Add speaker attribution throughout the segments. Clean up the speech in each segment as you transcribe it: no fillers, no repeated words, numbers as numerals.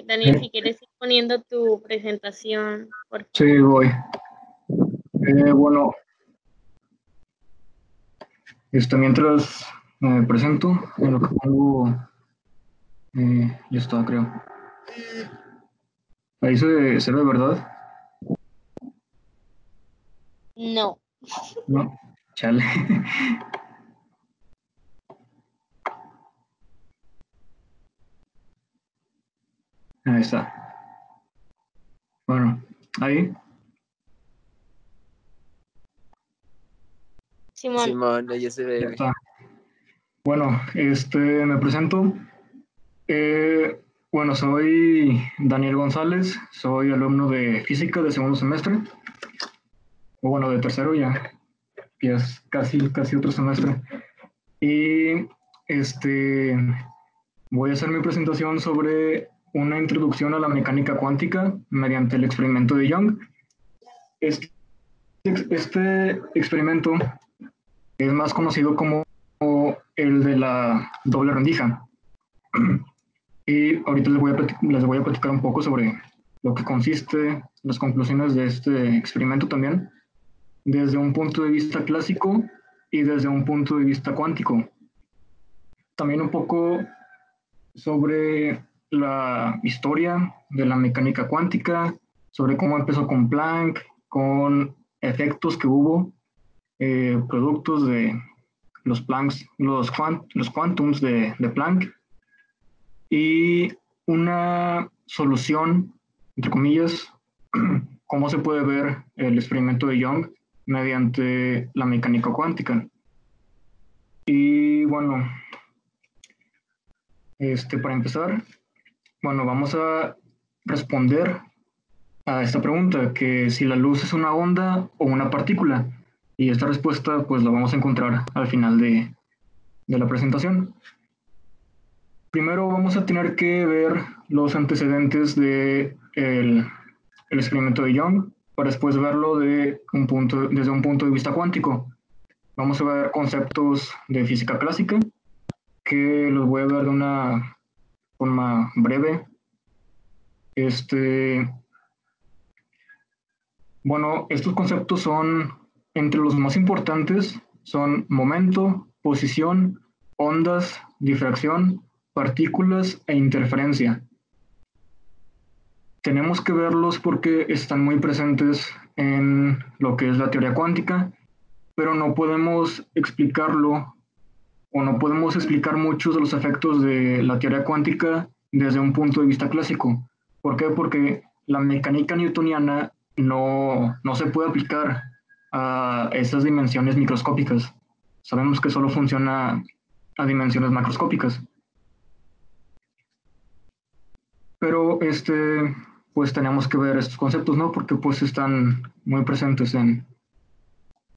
Speaker 1: Daniel, si quieres ir poniendo tu presentación, por
Speaker 2: Sí,
Speaker 1: favor.
Speaker 2: voy. Bueno, mientras me presento, en lo que pongo, ya está, creo. Ahí se ve, ¿verdad?
Speaker 1: No.
Speaker 2: No, chale. Ahí está. Bueno, ahí.
Speaker 1: Simón.
Speaker 3: Simón, ya se ve,
Speaker 2: Ya
Speaker 3: güey.
Speaker 2: está. Bueno, me presento. Eh, bueno, soy Daniel González, soy alumno de física de segundo semestre, o bueno, de tercero ya, que es casi otro semestre. Y este, voy a hacer mi presentación sobre una introducción a la mecánica cuántica mediante el experimento de Young. Este, este experimento es más conocido como el de la doble rendija. Y ahorita les voy a platicar un poco sobre lo que consiste, las conclusiones de este experimento también, desde un punto de vista clásico y desde un punto de vista cuántico. También un poco sobre la historia de la mecánica cuántica, sobre cómo empezó con Planck, con efectos que hubo, productos de los Plancks, los quantums de Planck, y una solución, entre comillas, cómo se puede ver el experimento de Young mediante la mecánica cuántica. Y bueno, para empezar, bueno, vamos a responder a esta pregunta, que si la luz es una onda o una partícula. Y esta respuesta pues la vamos a encontrar al final de la presentación. Primero vamos a tener que ver los antecedentes de el experimento de Young para después verlo desde un punto de vista cuántico. Vamos a ver conceptos de física clásica que los voy a ver de una forma breve. Bueno, estos conceptos son, entre los más importantes, son momento, posición, ondas, difracción, partículas e interferencia. Tenemos que verlos porque están muy presentes en lo que es la teoría cuántica, pero no podemos explicarlo o no podemos explicar muchos de los efectos de la teoría cuántica desde un punto de vista clásico. ¿Por qué? Porque la mecánica newtoniana no se puede aplicar a esas dimensiones microscópicas. Sabemos que solo funciona a dimensiones macroscópicas. Pero pues tenemos que ver estos conceptos, ¿no? Porque pues están muy presentes en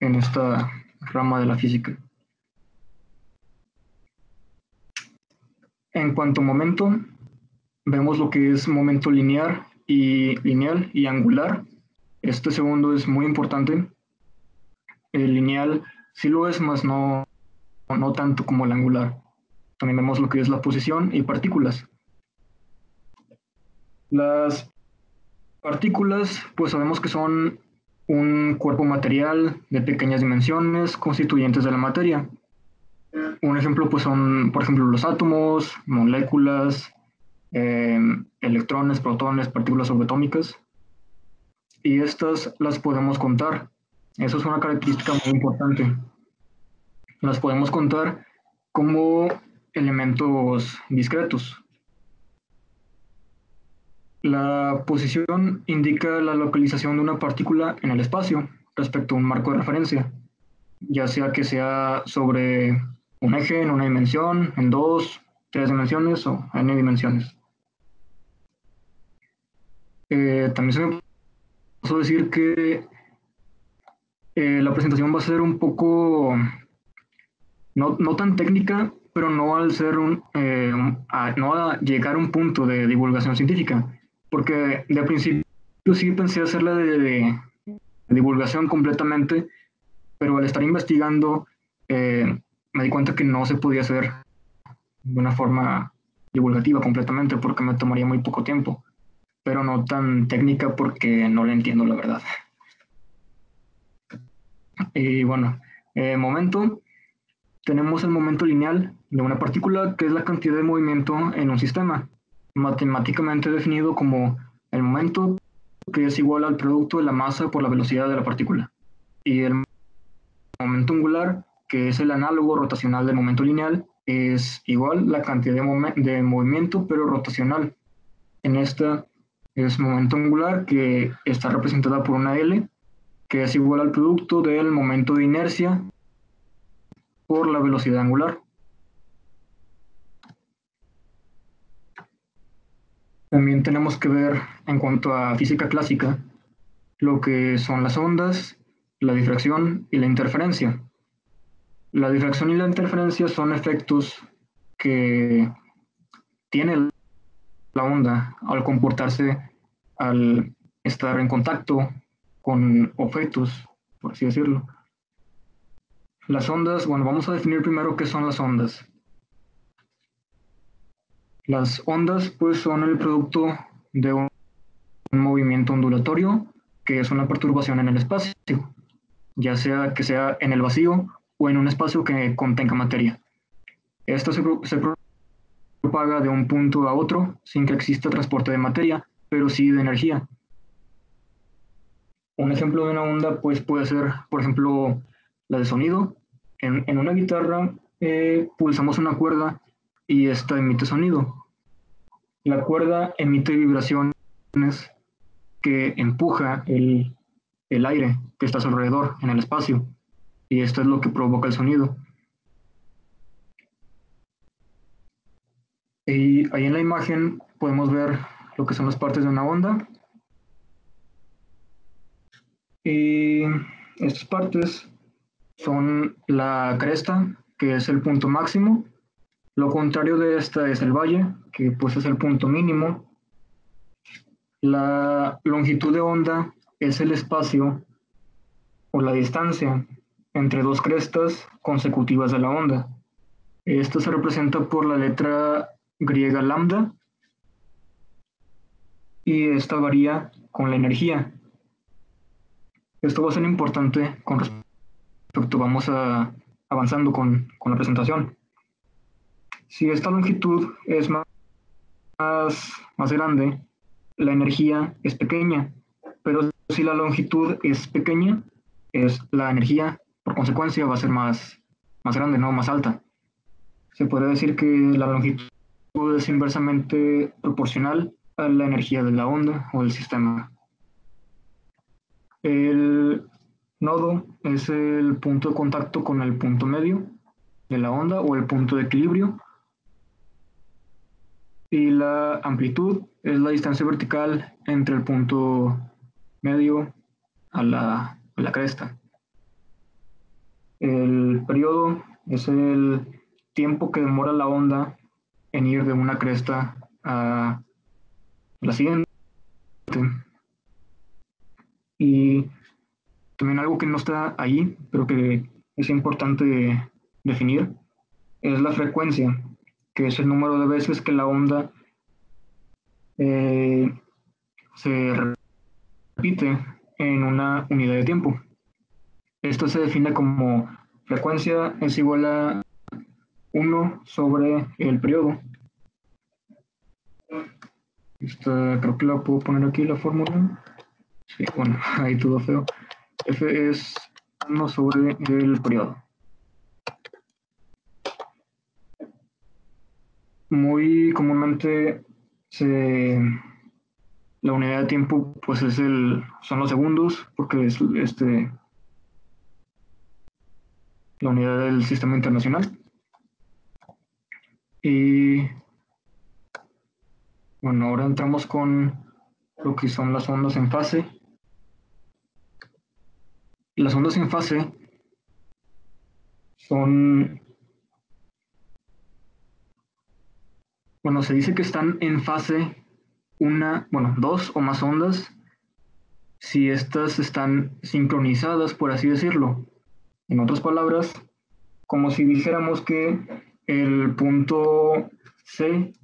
Speaker 2: esta rama de la física. En cuanto a momento, vemos lo que es momento lineal y angular. Este segundo es muy importante. El lineal sí lo es, más no tanto como el angular. También vemos lo que es la posición y partículas. Las partículas, pues sabemos que son un cuerpo material de pequeñas dimensiones constituyentes de la materia. Un ejemplo, pues son, por ejemplo, los átomos, moléculas, electrones, protones, partículas subatómicas. Y estas las podemos contar. Eso es una característica muy importante. Las podemos contar como elementos discretos. La posición indica la localización de una partícula en el espacio respecto a un marco de referencia, ya sea que sea sobre un eje en una dimensión, en dos, tres dimensiones o n dimensiones. También se me pasó decir que la presentación va a ser un poco, no tan técnica, pero no al ser no a llegar a un punto de divulgación científica, porque de principio sí pensé hacerla de divulgación completamente, pero al estar investigando me di cuenta que no se podía hacer de una forma divulgativa completamente porque me tomaría muy poco tiempo, pero no tan técnica porque no la entiendo, la verdad. Y bueno, momento, tenemos el momento lineal de una partícula, que es la cantidad de movimiento en un sistema, matemáticamente definido como el momento, que es igual al producto de la masa por la velocidad de la partícula. Y el momento angular, que es el análogo rotacional del momento lineal, es igual la cantidad de movimiento, pero rotacional. En esta es momento angular, que está representada por una L, que es igual al producto del momento de inercia por la velocidad angular. También tenemos que ver, en cuanto a física clásica, lo que son las ondas, la difracción y la interferencia. La difracción y la interferencia son efectos que tiene la onda al comportarse, al estar en contacto con objetos, por así decirlo. Las ondas, bueno, vamos a definir primero qué son las ondas. Las ondas, pues, son el producto de un movimiento ondulatorio, que es una perturbación en el espacio, ya sea que sea en el vacío o en un espacio que contenga materia. Esto se propaga de un punto a otro sin que exista transporte de materia, pero sí de energía. Un ejemplo de una onda, pues, puede ser, por ejemplo, la de sonido. En una guitarra pulsamos una cuerda y esta emite sonido. La cuerda emite vibraciones que empuja el aire que está a su alrededor en el espacio, y esto es lo que provoca el sonido. Y ahí en la imagen podemos ver lo que son las partes de una onda. Y estas partes son la cresta, que es el punto máximo. Lo contrario de esta es el valle, que pues es el punto mínimo. La longitud de onda es el espacio o la distancia entre dos crestas consecutivas de la onda. Esto se representa por la letra griega lambda, y esta varía con la energía. Esto va a ser importante con respecto, vamos avanzando con la presentación. Si esta longitud es más grande, la energía es pequeña, pero si la longitud es pequeña, la energía, por consecuencia, va a ser más grande, ¿no? Más alta. Se puede decir que la longitud es inversamente proporcional a la energía de la onda o del sistema. El nodo es el punto de contacto con el punto medio de la onda o el punto de equilibrio. Y la amplitud es la distancia vertical entre el punto medio a la cresta. El periodo es el tiempo que demora la onda en ir de una cresta a la siguiente. Y también algo que no está ahí, pero que es importante definir, es la frecuencia, que es el número de veces que la onda se repite en una unidad de tiempo. Esto se define como frecuencia es igual a 1 sobre el periodo. Creo que la puedo poner aquí la fórmula. Sí, bueno, ahí todo feo. F es 1 sobre el periodo. Muy comúnmente la unidad de tiempo pues son los segundos, porque es la unidad del sistema internacional. Y bueno, ahora entramos con lo que son las ondas en fase. Las ondas en fase son, bueno, se dice que están en fase dos o más ondas si estas están sincronizadas, por así decirlo. En otras palabras, como si dijéramos que el punto C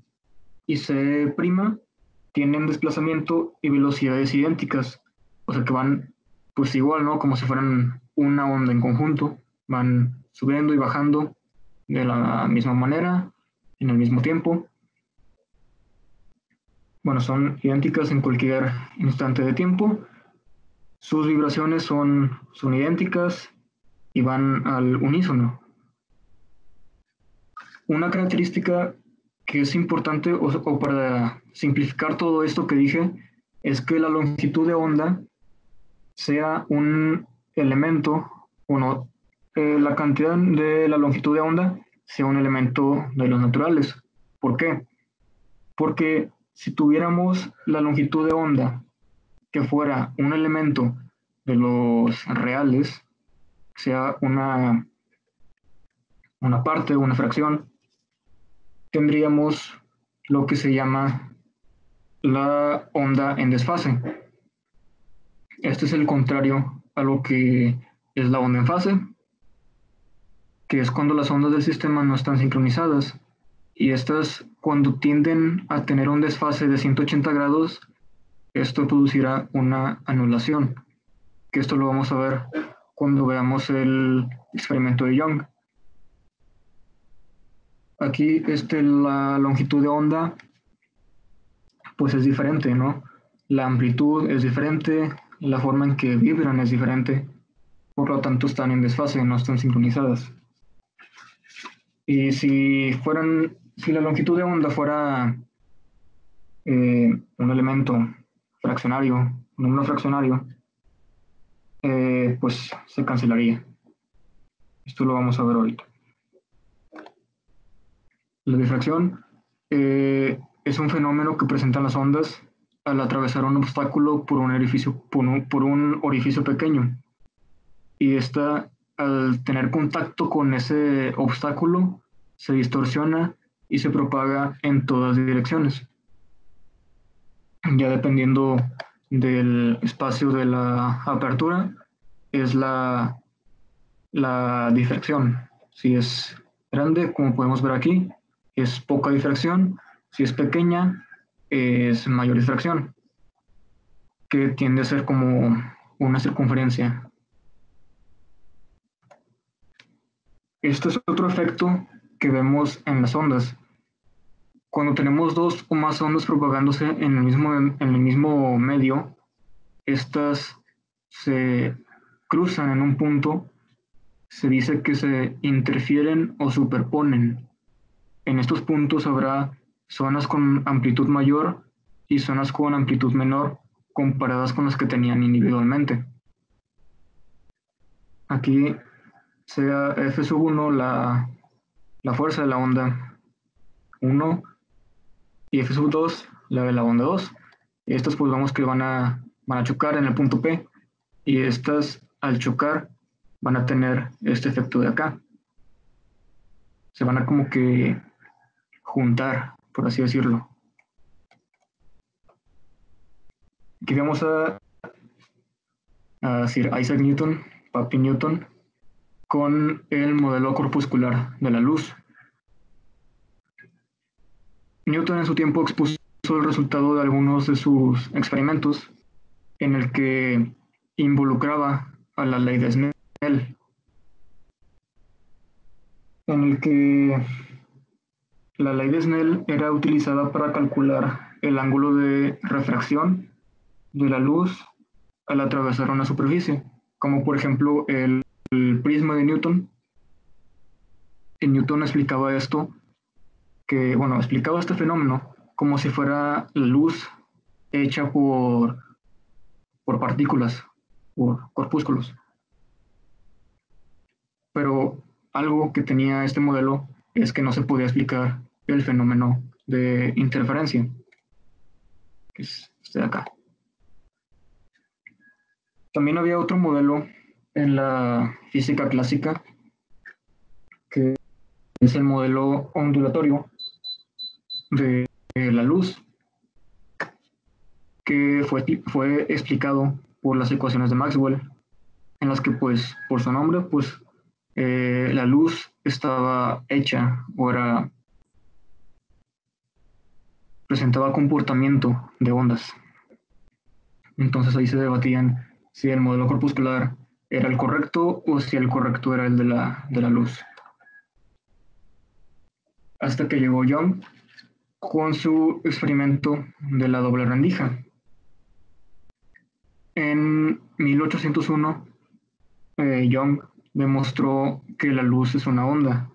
Speaker 2: y C' tienen desplazamiento y velocidades idénticas, o sea que van pues igual, ¿no? Como si fueran una onda en conjunto, van subiendo y bajando de la misma manera, en el mismo tiempo. Bueno, son idénticas en cualquier instante de tiempo. Sus vibraciones son idénticas y van al unísono. Una característica que es importante, o para simplificar todo esto que dije, es que la longitud de onda sea un elemento, la cantidad de la longitud de onda sea un elemento de los naturales. ¿Por qué? Porque si tuviéramos la longitud de onda que fuera un elemento de los reales, sea una parte, una fracción, tendríamos lo que se llama la onda en desfase. Este es el contrario a lo que es la onda en fase, que es cuando las ondas del sistema no están sincronizadas. Y estas, cuando tienden a tener un desfase de 180 grados, esto producirá una anulación, que esto lo vamos a ver cuando veamos el experimento de Young. Aquí la longitud de onda pues es diferente, ¿no? La amplitud es diferente, la forma en que vibran es diferente, por lo tanto están en desfase, no están sincronizadas. Y si la longitud de onda fuera un elemento fraccionario, un número fraccionario, pues se cancelaría. Esto lo vamos a ver ahorita. La difracción es un fenómeno que presentan las ondas al atravesar un obstáculo por un orificio pequeño. Y esta, al tener contacto con ese obstáculo, se distorsiona y se propaga en todas direcciones. Ya dependiendo del espacio de la apertura, es la difracción. Si es grande, como podemos ver aquí, es poca difracción. Si es pequeña, es mayor difracción, que tiende a ser como una circunferencia. Este es otro efecto que vemos en las ondas. Cuando tenemos dos o más ondas propagándose en el mismo medio, estas se cruzan en un punto, se dice que se interfieren o superponen. En estos puntos habrá zonas con amplitud mayor y zonas con amplitud menor comparadas con las que tenían individualmente. Aquí sea F1 la fuerza de la onda 1 y F2 la de la onda 2. Estas pues vemos que van a chocar en el punto P y estas al chocar van a tener este efecto de acá. Se van a como que juntar, por así decirlo. Aquí vamos a decir Isaac Newton, Papi Newton, con el modelo corpuscular de la luz. Newton en su tiempo expuso el resultado de algunos de sus experimentos en el que involucraba a la ley de Snell, en el que la ley de Snell era utilizada para calcular el ángulo de refracción de la luz al atravesar una superficie, como por ejemplo el prisma de Newton. Y Newton explicaba explicaba este fenómeno como si fuera la luz hecha por partículas, por corpúsculos. Pero algo que tenía este modelo es que no se podía explicar el fenómeno de interferencia, que es este de acá. También había otro modelo en la física clásica, que es el modelo ondulatorio de la luz, que fue explicado por las ecuaciones de Maxwell, en las que, pues, por su nombre, pues, la luz estaba hecha, o era presentaba comportamiento de ondas. Entonces ahí se debatían si el modelo corpuscular era el correcto o si el correcto era el de la luz. Hasta que llegó Young con su experimento de la doble rendija. En 1801, Young demostró que la luz es una onda.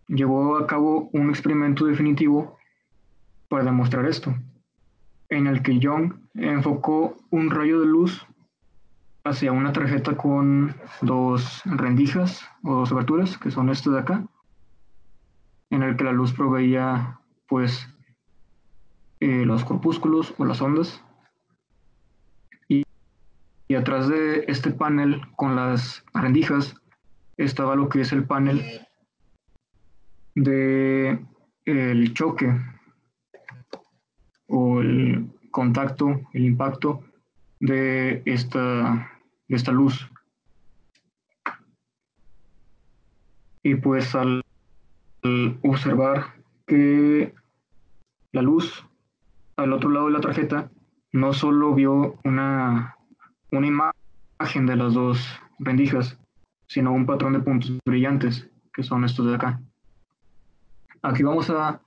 Speaker 2: Llevó a cabo un experimento definitivo para demostrar esto, en el que Young enfocó un rayo de luz hacia una tarjeta con dos rendijas o dos aberturas, que son este de acá, en el que la luz proveía pues los corpúsculos o las ondas. Y atrás de este panel con las rendijas estaba lo que es el panel de el choque o el contacto, el impacto de esta luz. Y pues al observar que la luz al otro lado de la tarjeta no solo vio una imagen de las dos rendijas, sino un patrón de puntos brillantes, que son estos de acá. Aquí vamos a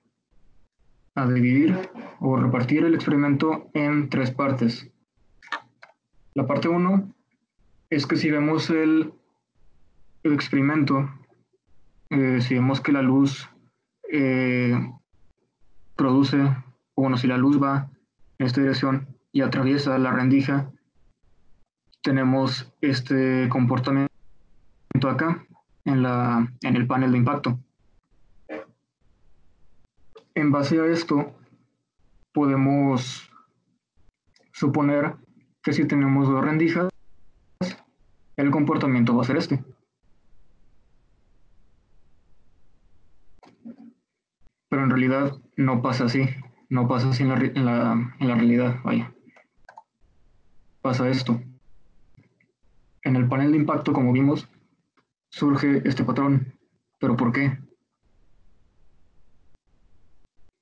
Speaker 2: dividir o repartir el experimento en tres partes. La parte 1 es que si vemos el experimento, si vemos que la luz produce, o bueno, si la luz va en esta dirección y atraviesa la rendija, tenemos este comportamiento acá en el panel de impacto. En base a esto, podemos suponer que si tenemos dos rendijas, el comportamiento va a ser este. Pero en realidad no pasa así. No pasa así en la realidad, vaya. Pasa esto. En el panel de impacto, como vimos, surge este patrón. ¿Pero por qué?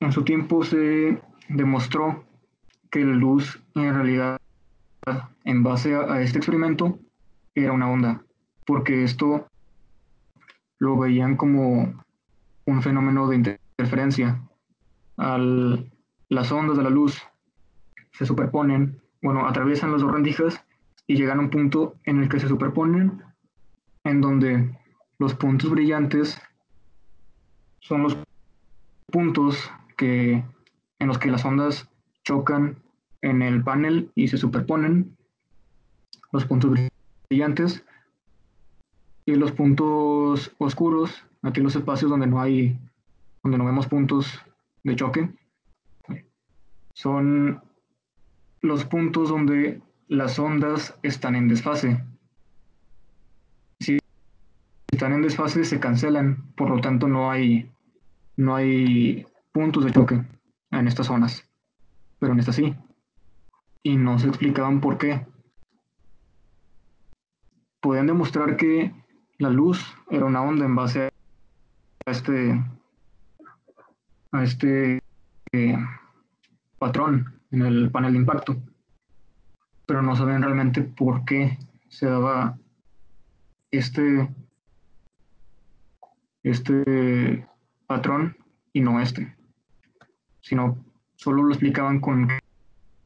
Speaker 2: En su tiempo se demostró que la luz en realidad, en base a este experimento, era una onda, porque esto lo veían como un fenómeno de interferencia. Las ondas de la luz se superponen, bueno, atraviesan las dos rendijas y llegan a un punto en el que se superponen, en donde los puntos brillantes son los puntos en los que las ondas chocan en el panel y se superponen, los puntos brillantes, y los puntos oscuros, aquí los espacios donde no vemos puntos de choque, son los puntos donde las ondas están en desfase. Si están en desfase se cancelan, por lo tanto no hay puntos de choque en estas zonas, pero en estas sí. Y no se explicaban por qué. Podían demostrar que la luz era una onda en base a este patrón en el panel de impacto, pero no saben realmente por qué se daba este patrón y no sino solo lo explicaban con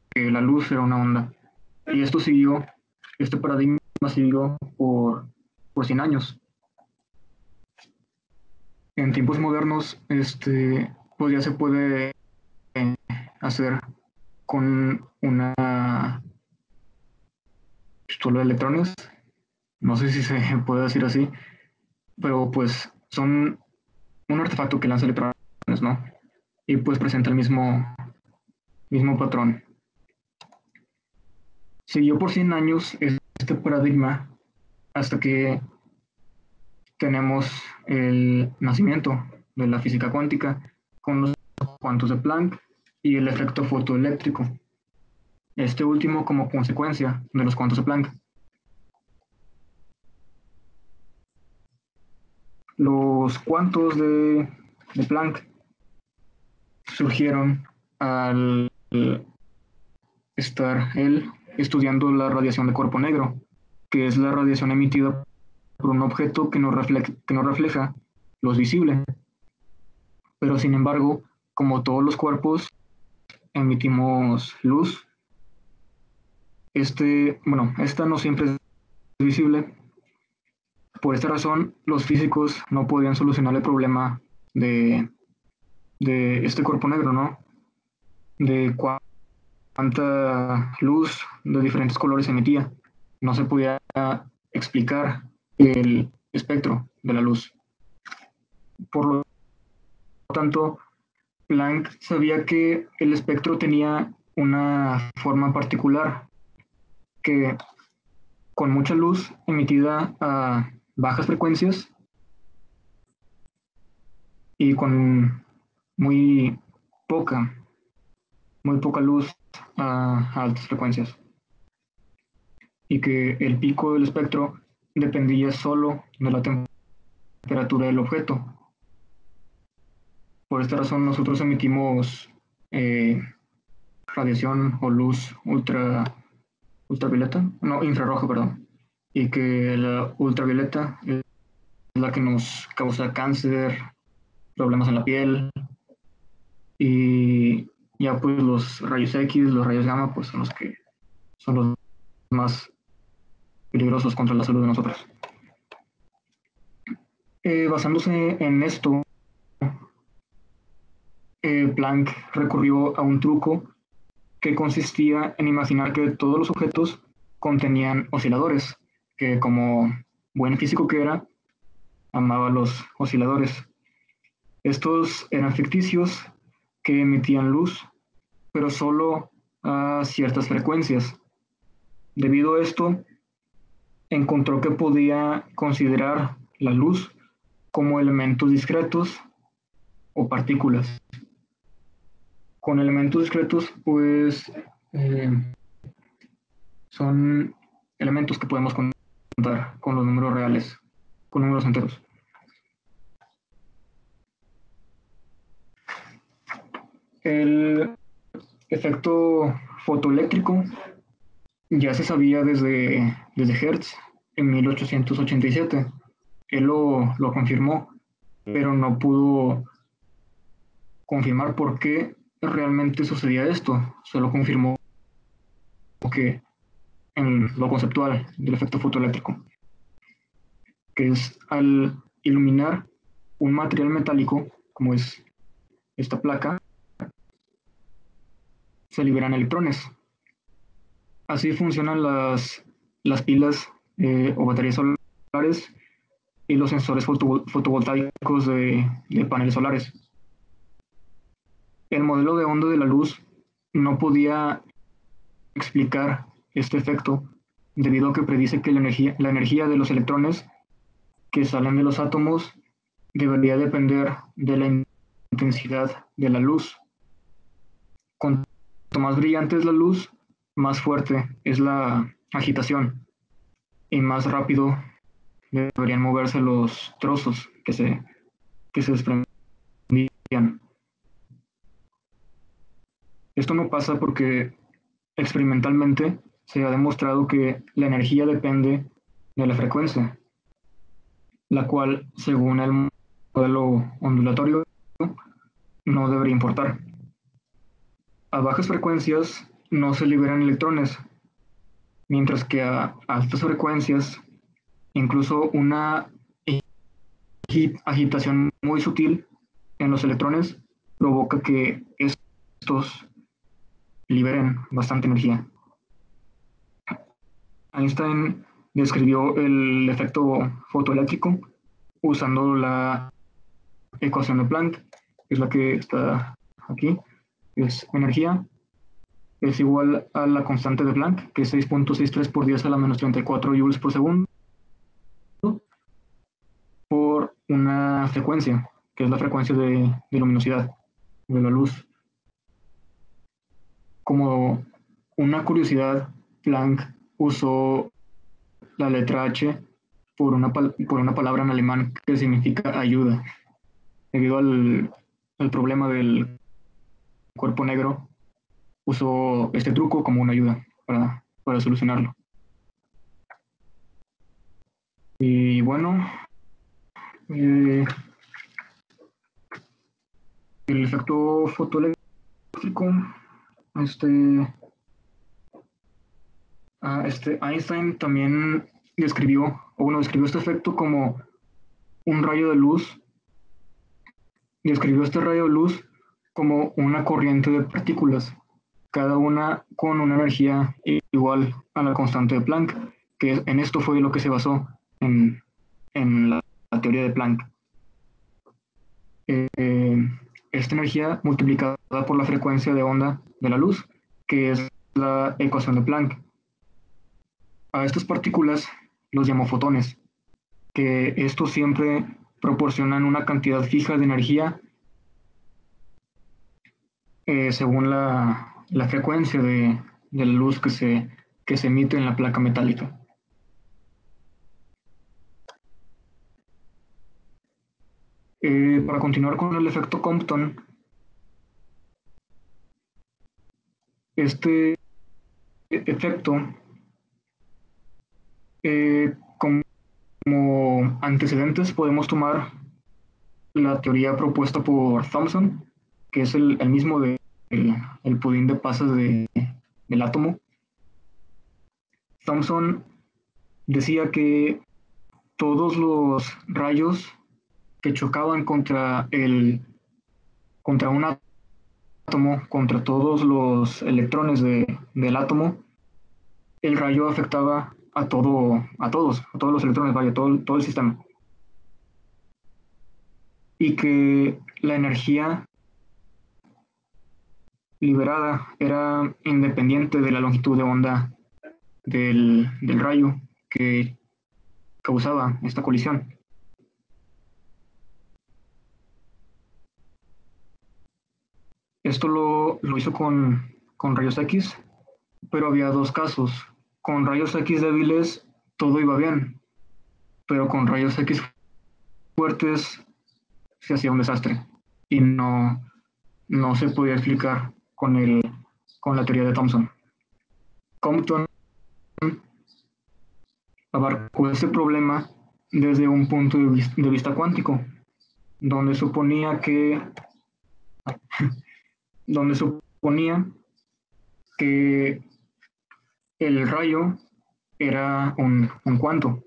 Speaker 2: que la luz era una onda. Y este paradigma siguió por 100 años. En tiempos modernos, pues ya se puede hacer con una pistola de electrones. No sé si se puede decir así, pero pues son un artefacto que lanza electrones, ¿no? Y pues presenta el mismo patrón. Siguió por 100 años este paradigma hasta que tenemos el nacimiento de la física cuántica con los cuantos de Planck y el efecto fotoeléctrico. Este último como consecuencia de los cuantos de Planck. Los cuantos de Planck surgieron al estar él estudiando la radiación de cuerpo negro, que es la radiación emitida por un objeto que no refleja luz visible. Pero sin embargo, como todos los cuerpos emitimos luz, esta no siempre es visible. Por esta razón, los físicos no podían solucionar el problema de este cuerpo negro, ¿no? De cuánta luz de diferentes colores emitía. No se podía explicar el espectro de la luz. Por lo tanto, Planck sabía que el espectro tenía una forma particular, que con mucha luz emitida a bajas frecuencias y con muy poca luz a altas frecuencias, y que el pico del espectro dependía solo de la temperatura del objeto. Por esta razón nosotros emitimos radiación o luz ultravioleta, no, infrarroja, perdón, y que la ultravioleta es la que nos causa cáncer, problemas en la piel, y ya pues los rayos X, los rayos gamma, pues son los más peligrosos contra la salud de nosotros. Basándose en esto, Planck recurrió a un truco que consistía en imaginar que todos los objetos contenían osciladores, que como buen físico que era, amaba los osciladores. Estos eran ficticios que emitían luz, pero solo a ciertas frecuencias. Debido a esto, encontró que podía considerar la luz como elementos discretos o partículas. Con elementos discretos, pues son elementos que podemos contar con los números reales, con números enteros. El efecto fotoeléctrico ya se sabía desde Hertz en 1887. Él lo confirmó, pero no pudo confirmar por qué realmente sucedía esto. Solo confirmó que en lo conceptual del efecto fotoeléctrico, que es al iluminar un material metálico, como es esta placa, se liberan electrones. Así funcionan las pilas o baterías solares y los sensores fotovoltaicos de paneles solares. El modelo de onda de la luz no podía explicar este efecto debido a que predice que la energía de los electrones que salen de los átomos debería depender de la intensidad de la luz. Cuanto más brillante es la luz, más fuerte es la agitación y más rápido deberían moverse los trozos que se desprendían. Esto no pasa porque experimentalmente se ha demostrado que la energía depende de la frecuencia, la cual, según el modelo ondulatorio, no debería importar. A bajas frecuencias no se liberan electrones, mientras que a altas frecuencias, incluso una agitación muy sutil en los electrones provoca que estos liberen bastante energía. Einstein describió el efecto fotoeléctrico usando la ecuación de Planck, que es la que está aquí. Es energía es igual a la constante de Planck, que es 6.63 por 10 a la menos 34 joules por segundo, por una frecuencia, que es la frecuencia de luminosidad de la luz. Como una curiosidad, Planck usó la letra H por una palabra en alemán que significa ayuda, debido al problema del cuerpo negro usó este truco como una ayuda para solucionarlo. Y bueno, el efecto fotoeléctrico, Einstein también describió este efecto como un rayo de luz. Describió este rayo de luz como una corriente de partículas, cada una con una energía igual a la constante de Planck, que en esto fue lo que se basó en la teoría de Planck. Esta energía multiplicada por la frecuencia de onda de la luz, que es la ecuación de Planck. A estas partículas los llamó fotones, que estos siempre proporcionan una cantidad fija de energía según la frecuencia de la luz que se emite en la placa metálica. Para continuar con el efecto Compton, este efecto, como antecedentes podemos tomar la teoría propuesta por Thomson, que es el mismo el pudín de pasas del átomo. Thomson decía que todos los rayos que chocaban contra un átomo, contra todos los electrones del átomo, el rayo afectaba a todos los electrones, vaya, todo el sistema. Y que la energía liberada era independiente de la longitud de onda del rayo que causaba esta colisión. Esto lo hizo con rayos X, pero había dos casos. Con rayos X débiles todo iba bien, pero con rayos X fuertes se hacía un desastre y no se podía explicar con la teoría de Thomson. Compton abarcó este problema desde un punto de vista cuántico, donde suponía que el rayo era un cuanto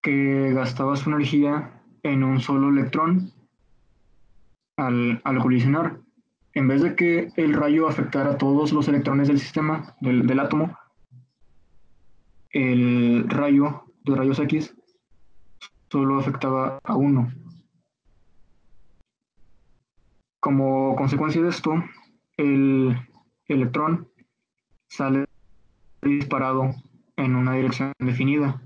Speaker 2: que gastaba su energía en un solo electrón al colisionar. En vez de que el rayo afectara a todos los electrones del sistema, del átomo, el rayo de rayos X solo afectaba a uno. Como consecuencia de esto, el electrón sale disparado en una dirección definida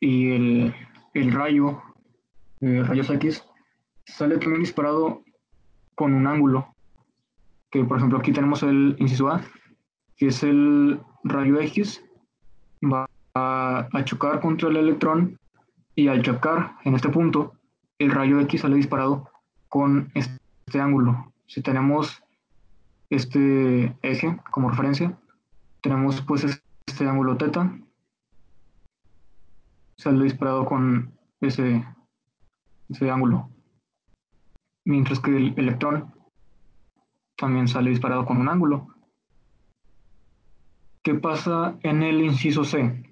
Speaker 2: y el rayo de rayos X sale también disparado con un ángulo, que por ejemplo aquí tenemos el inciso A, que es el rayo X, va a chocar contra el electrón y al chocar en este punto, el rayo X sale disparado con este ángulo. Si tenemos este eje como referencia, tenemos pues este ángulo θ, sale disparado con ese ángulo, mientras que el electrón también sale disparado con un ángulo. ¿Qué pasa en el inciso C?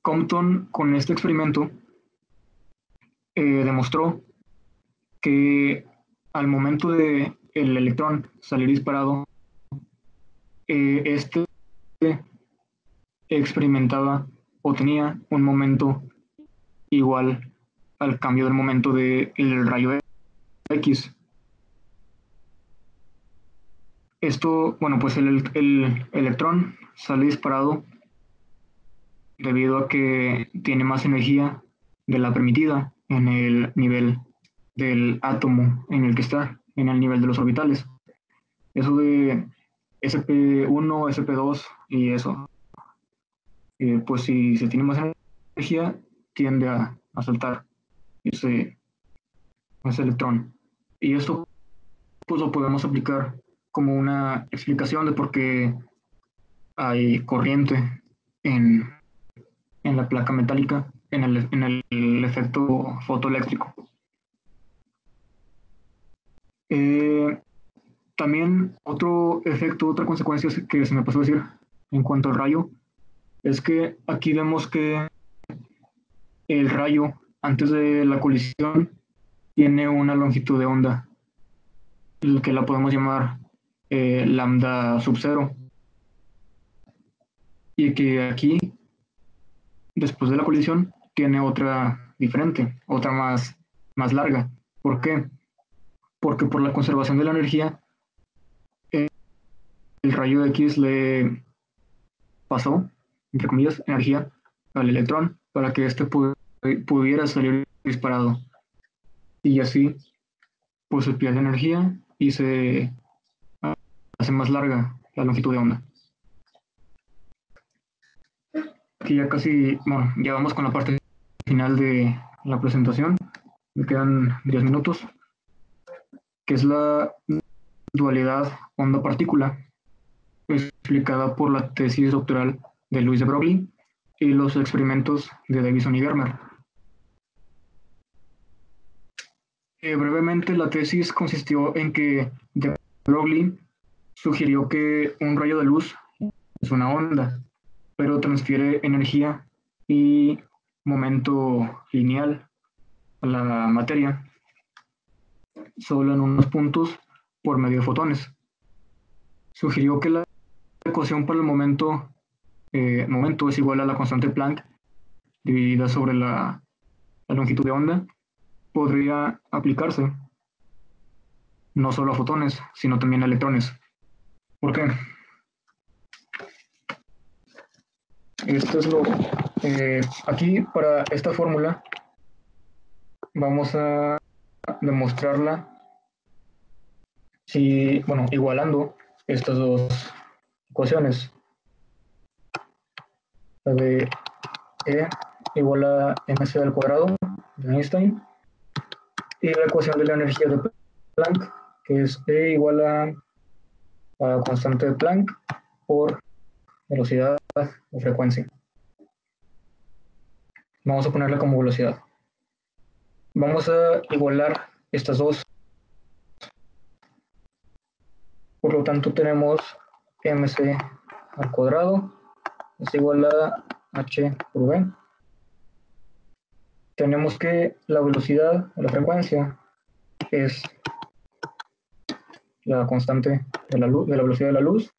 Speaker 2: Compton con este experimento demostró que al momento de el electrón salir disparado, este experimentaba o tenía un momento igual al cambio del momento del rayo X. Esto, bueno, pues el electrón sale disparado debido a que tiene más energía de la permitida en el nivel del átomo en el que está, en el nivel de los orbitales. Eso de SP1, SP2 y eso, pues si se tiene más energía, tiende a saltar ese ese electrón. Y esto pues lo podemos aplicar como una explicación de por qué hay corriente en, en la placa metálica, en el efecto fotoeléctrico. También otro efecto, otra consecuencia que se me pasó a decir en cuanto al rayo, es que aquí vemos que el rayo, antes de la colisión, tiene una longitud de onda, que la podemos llamar lambda sub cero, y que aquí, después de la colisión, tiene otra diferente, otra más larga. ¿Por qué? Porque por la conservación de la energía, el rayo X le pasó, entre comillas, energía al electrón para que éste pudiera salir disparado. Y así, pues se pierde energía y se hace más larga la longitud de onda. Aquí ya casi, bueno, ya vamos con la parte final de la presentación. Me quedan 10 minutos, que es la dualidad onda-partícula, explicada por la tesis doctoral de Louis de Broglie y los experimentos de Davison y Germer. Brevemente, la tesis consistió en que de Broglie sugirió que un rayo de luz es una onda, pero transfiere energía y momento lineal a la materia solo en unos puntos por medio de fotones. Sugirió que la ecuación para el momento es igual a la constante de Planck dividida sobre la longitud de onda. Podría aplicarse no solo a fotones, sino también a electrones. ¿Por qué? Esto es aquí, para esta fórmula, vamos a demostrarla igualando estas dos ecuaciones. La de E igual a mc al cuadrado de Einstein y la ecuación de la energía de Planck, que es E igual a la constante de Planck por velocidad o frecuencia. Vamos a ponerla como velocidad. Vamos a igualar estas dos. Por lo tanto, tenemos mc al cuadrado es igual a h por v. Tenemos que la velocidad o la frecuencia es la constante de la velocidad de la luz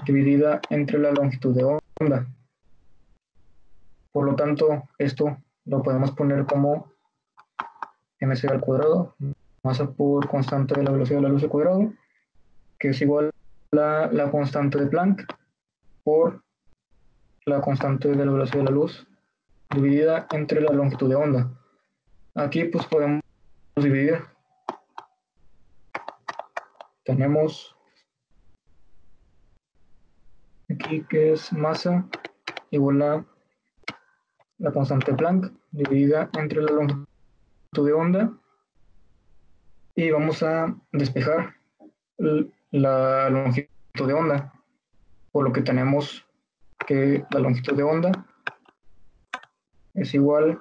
Speaker 2: dividida entre la longitud de onda. Por lo tanto, esto lo podemos poner como mc al cuadrado, masa por constante de la velocidad de la luz al cuadrado, que es igual a la constante de Planck por la constante de la velocidad de la luz dividida entre la longitud de onda. Aquí pues podemos dividir. Tenemos aquí que es masa igual a la constante de Planck dividida entre la longitud de onda, y vamos a despejar la longitud de onda, por lo que tenemos que la longitud de onda es igual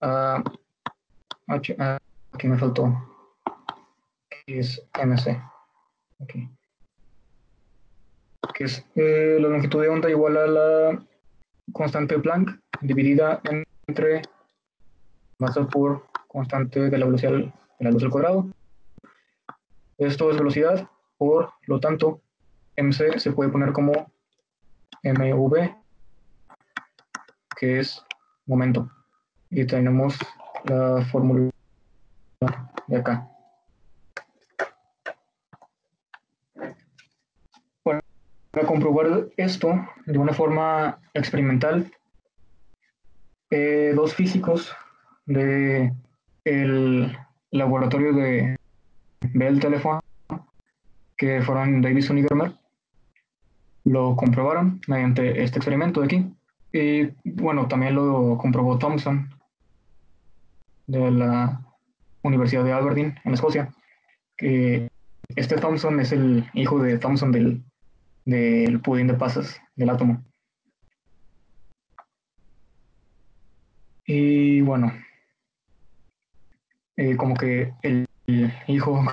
Speaker 2: a h, aquí me faltó, que es mc, okay, que es la longitud de onda igual a la constante de Planck dividida entre masa por constante de la velocidad de la luz al cuadrado. Esto es velocidad, por lo tanto, mc se puede poner como mv, que es momento. Y tenemos la fórmula de acá. Para comprobar esto de una forma experimental, dos físicos del laboratorio de Bell Telephone, que fueron Davison y Germer, lo comprobaron mediante este experimento de aquí. Y bueno, también lo comprobó Thomson de la Universidad de Aberdeen, en Escocia. Que este Thomson es el hijo de Thomson del pudín de pasas del átomo. Y bueno, como que el hijo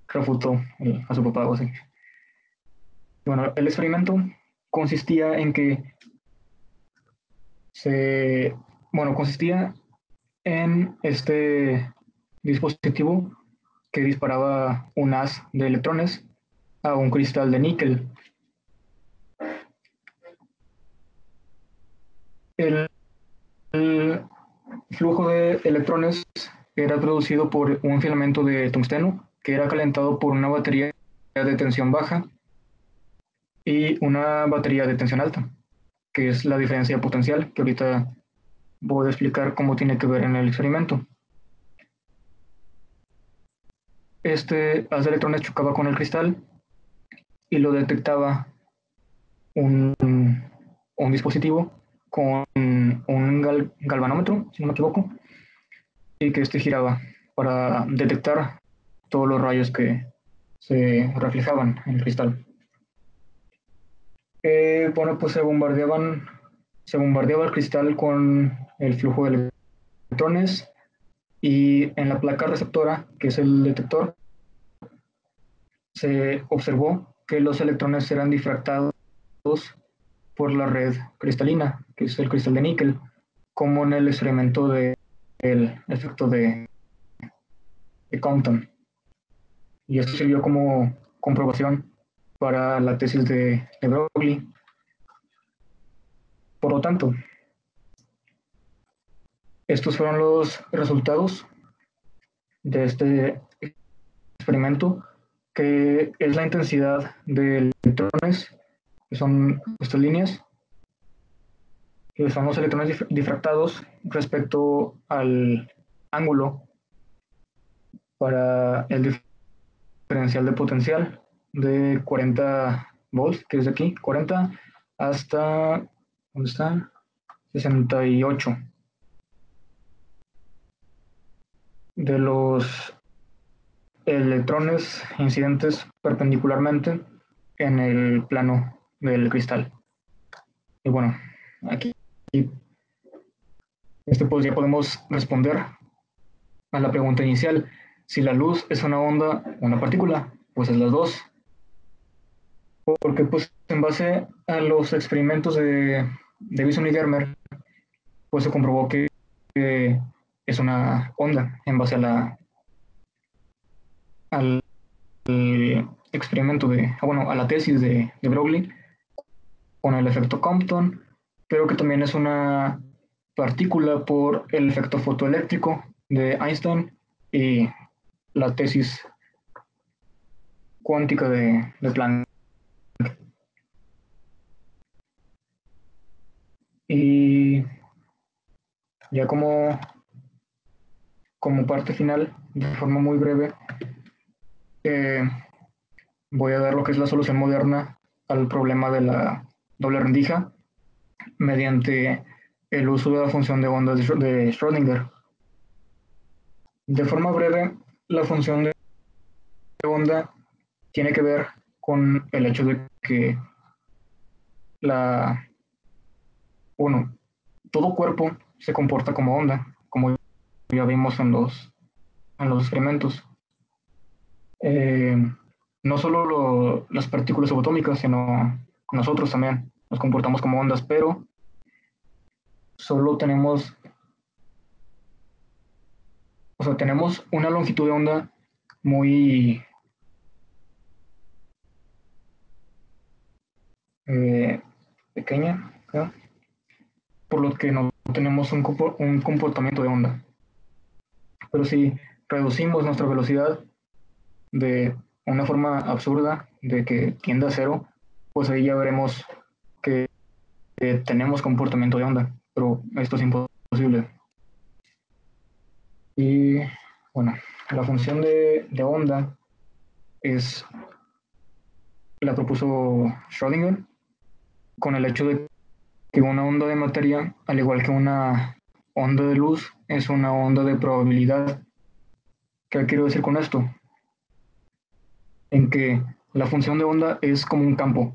Speaker 2: refutó a su papá o así. Bueno, el experimento consistía en que consistía en este dispositivo que disparaba un haz de electrones a un cristal de níquel. El, el flujo de electrones era producido por un filamento de tungsteno que era calentado por una batería de tensión baja y una batería de tensión alta, que es la diferencia potencial, que ahorita voy a explicar cómo tiene que ver en el experimento. Este haz de electrones chocaba con el cristal y lo detectaba un dispositivo con un galvanómetro, si no me equivoco, y que este giraba para detectar todos los rayos que se reflejaban en el cristal. Pues se bombardeaba el cristal con el flujo de electrones y en la placa receptora, que es el detector, se observó que los electrones eran difractados por la red cristalina, que es el cristal de níquel, como en el experimento del efecto de Compton. Y esto sirvió como comprobación para la tesis de Broglie. Por lo tanto, estos fueron los resultados de este experimento, que es la intensidad de electrones, que son estas líneas, que son los electrones difractados respecto al ángulo para el diferencial de potencial de 40 volts, que es de aquí, 40 hasta, ¿dónde está? 68 de los electrones incidentes perpendicularmente en el plano del cristal. Y bueno, aquí pues ya podemos responder a la pregunta inicial. Si la luz es una onda o una partícula, pues es las dos. Porque pues en base a los experimentos de Davison y Germer, pues se comprobó que es una onda en base al experimento a la tesis de Broglie con el efecto Compton, pero que también es una partícula por el efecto fotoeléctrico de Einstein y la tesis cuántica de Planck. Y ya como parte final, de forma muy breve, eh, voy a dar lo que es la solución moderna al problema de la doble rendija mediante el uso de la función de onda de Schrödinger. De forma breve, la función de onda tiene que ver con el hecho de que todo cuerpo se comporta como onda, como ya vimos en los experimentos. Eh, no solo las partículas subatómicas, sino nosotros también nos comportamos como ondas, pero solo tenemos una longitud de onda muy pequeña, ¿verdad? Por lo que no tenemos un comportamiento de onda. Pero si reducimos nuestra velocidad de una forma absurda, de que tiende a cero, pues ahí ya veremos que tenemos comportamiento de onda, pero esto es imposible. Y bueno, la función de onda la propuso Schrödinger con el hecho de que una onda de materia, al igual que una onda de luz es una onda de probabilidad. ¿Qué quiero decir con esto? En que la función de onda es como un campo,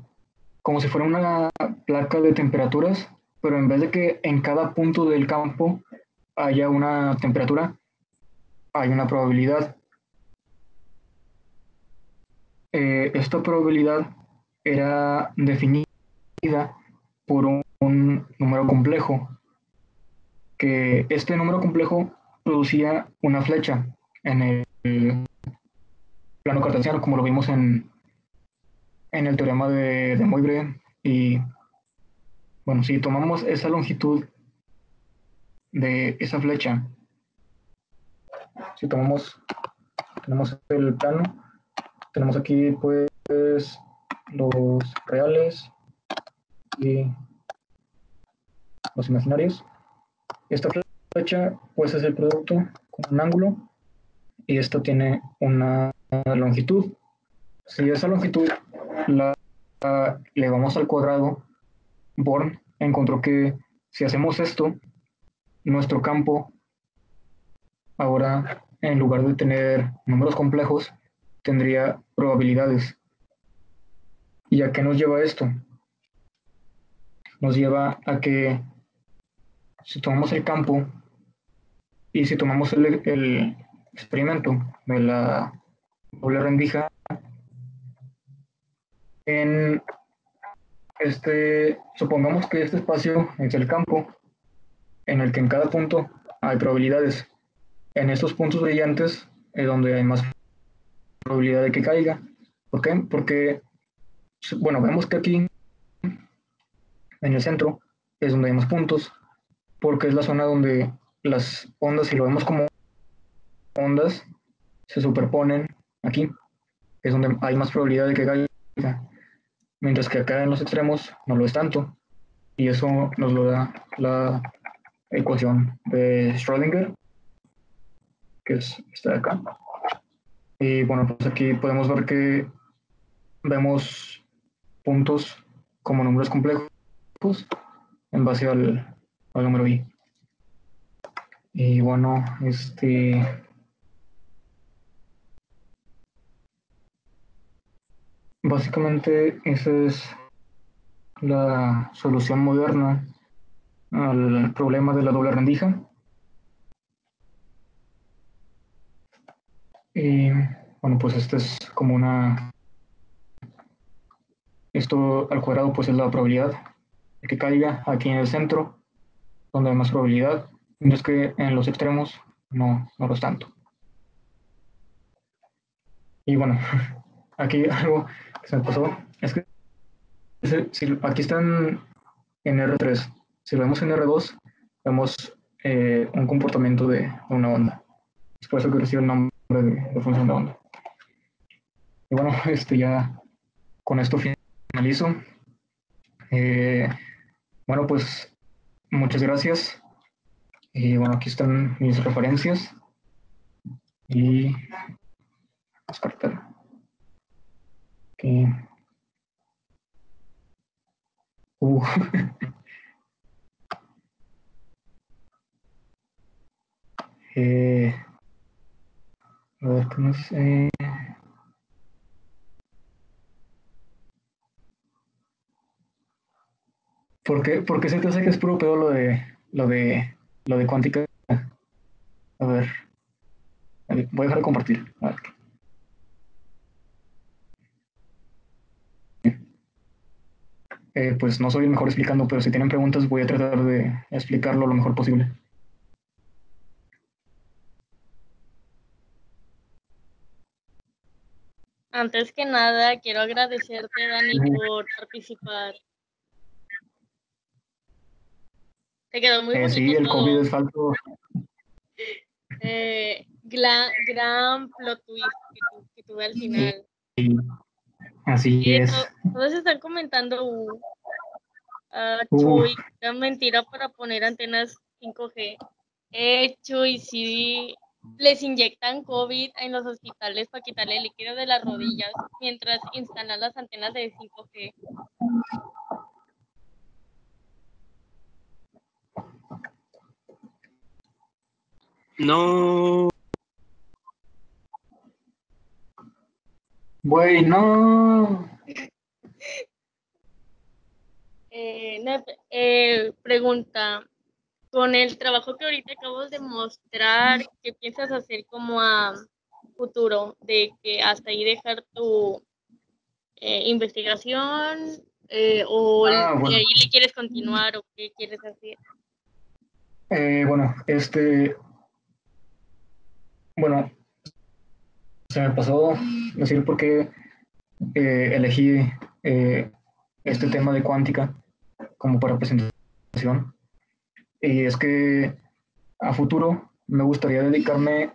Speaker 2: como si fuera una placa de temperaturas, pero en vez de que en cada punto del campo haya una temperatura, hay una probabilidad. Esta probabilidad era definida por un número complejo, que este número complejo producía una flecha en el plano cartesiano, como lo vimos en el teorema de Moivre. Y bueno, si tomamos esa longitud de esa flecha, si tenemos el plano, tenemos aquí pues los reales y los imaginarios. Esta flecha pues es el producto con un ángulo y esto tiene una longitud. Si esa longitud la elevamos al cuadrado, Born encontró que si hacemos esto, nuestro campo ahora, en lugar de tener números complejos, tendría probabilidades. ¿Y a qué nos lleva esto? Nos lleva a que si tomamos el campo y si tomamos el experimento de la doble rendija, en supongamos que este espacio es el campo, en el que en cada punto hay probabilidades. En estos puntos brillantes es donde hay más probabilidad de que caiga. ¿Por qué? Porque, bueno, vemos que aquí en el centro es donde hay más puntos, porque es la zona donde las ondas, si lo vemos como ondas, se superponen aquí, es donde hay más probabilidad de que caiga, mientras que acá en los extremos no lo es tanto, y eso nos lo da la ecuación de Schrödinger, que es esta de acá. Y bueno, pues aquí podemos ver que vemos puntos como números complejos en base al número i. Y bueno, básicamente esa es la solución moderna al problema de la doble rendija. Y bueno, pues este es como esto al cuadrado pues es la probabilidad de que caiga aquí en el centro, donde hay más probabilidad, mientras que en los extremos no lo es tanto. Y bueno, aquí algo que se me pasó es que si aquí están en R3, si lo vemos en R2, vemos un comportamiento de una onda. Es por eso que recibe el nombre de función de onda. Y bueno, ya con esto finalizo. Eh, bueno, pues muchas gracias. Y bueno, aquí están mis referencias y descartar. Okay. Uh. A ver, ¿qué más? ¿Por qué se te hace que es puro pedo lo de cuántica? A ver, voy a dejar de compartir. A ver. Pues no soy el mejor explicando, pero si tienen preguntas voy a tratar de explicarlo lo mejor posible.
Speaker 1: Antes que nada, quiero agradecerte, Dani, por participar. Te quedó muy bonito
Speaker 2: Sí, el COVID
Speaker 1: todo.
Speaker 2: es falso.
Speaker 1: Gran plot twist que tuve al final.
Speaker 2: Sí, así
Speaker 1: Sí,
Speaker 2: es.
Speaker 1: todos están comentando
Speaker 2: Uh,
Speaker 1: Chuy, era mentira para poner antenas 5G. Chuy, sí, les inyectan COVID en los hospitales para quitarle el líquido de las rodillas mientras instalan las antenas de 5G.
Speaker 3: No.
Speaker 2: Güey, no.
Speaker 1: Pregunta, con el trabajo que ahorita acabo de mostrar, ¿qué piensas hacer como a futuro? De que hasta ahí dejar tu investigación o
Speaker 2: Ah,
Speaker 1: de
Speaker 2: bueno.
Speaker 1: ahí le quieres continuar o qué quieres hacer.
Speaker 2: Bueno, bueno, se me pasó decir por qué elegí eh, este tema de cuántica como para presentación. Y es que a futuro me gustaría dedicarme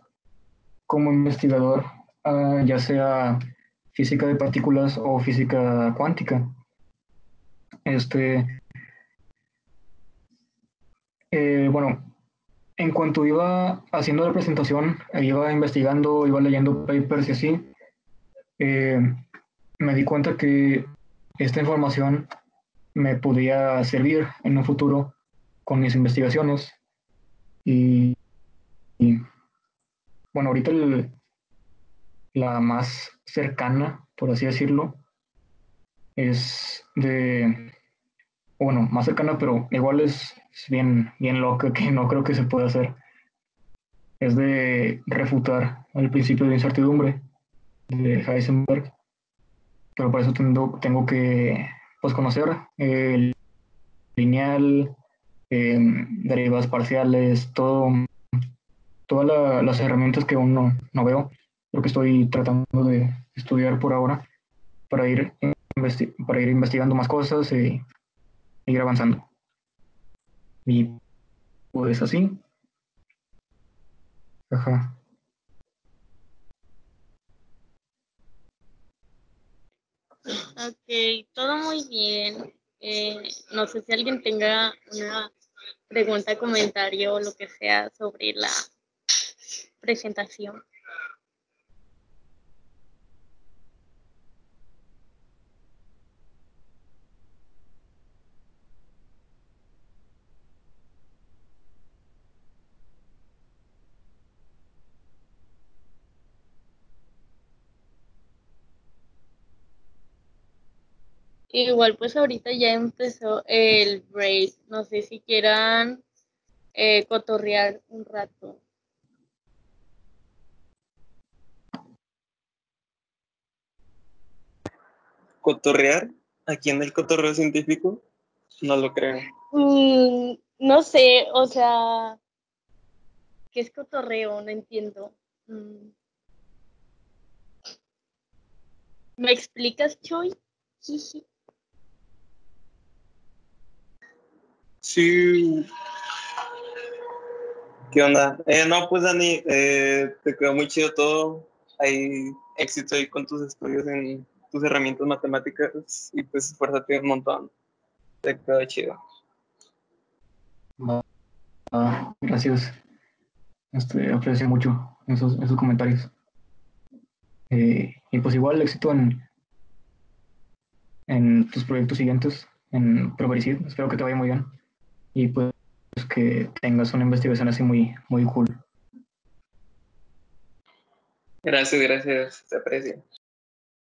Speaker 2: como investigador a ya sea física de partículas o física cuántica. Este, bueno, en cuanto iba haciendo la presentación, iba investigando, iba leyendo papers y así, eh, me di cuenta que esta información me podía servir en un futuro con mis investigaciones. Y, y, bueno, ahorita la más cercana, por así decirlo, es bueno, más cercana, pero igual es bien, bien loca, que no creo que se pueda hacer. Es de refutar el principio de incertidumbre de Heisenberg, pero para eso tengo que pues, conocer el lineal, derivadas parciales, todas las herramientas que aún no veo, lo que estoy tratando de estudiar por ahora para para ir investigando más cosas y ir avanzando. Y pues así, ajá.
Speaker 1: Ok, todo muy bien. No sé si alguien tenga una pregunta, comentario o lo que sea sobre la presentación. Igual pues ahorita ya empezó el break. No sé si quieran cotorrear un rato.
Speaker 3: ¿Cotorrear? ¿Aquí en el cotorreo científico? No lo creo.
Speaker 1: No sé, o sea, ¿qué es cotorreo? No entiendo. Mm, ¿Me explicas, Choy? Jiji.
Speaker 3: Sí. ¿Qué onda? No, pues Dani, te quedó muy chido todo. Hay éxito ahí con tus estudios en tus herramientas matemáticas y pues esfuérzate un montón. Te quedó chido.
Speaker 2: Gracias. Aprecio mucho esos comentarios. Y pues igual éxito en tus proyectos siguientes en Provericid. Espero que te vaya muy bien. Y pues que tengas una investigación así muy, muy cool.
Speaker 3: Gracias, gracias. Se aprecia.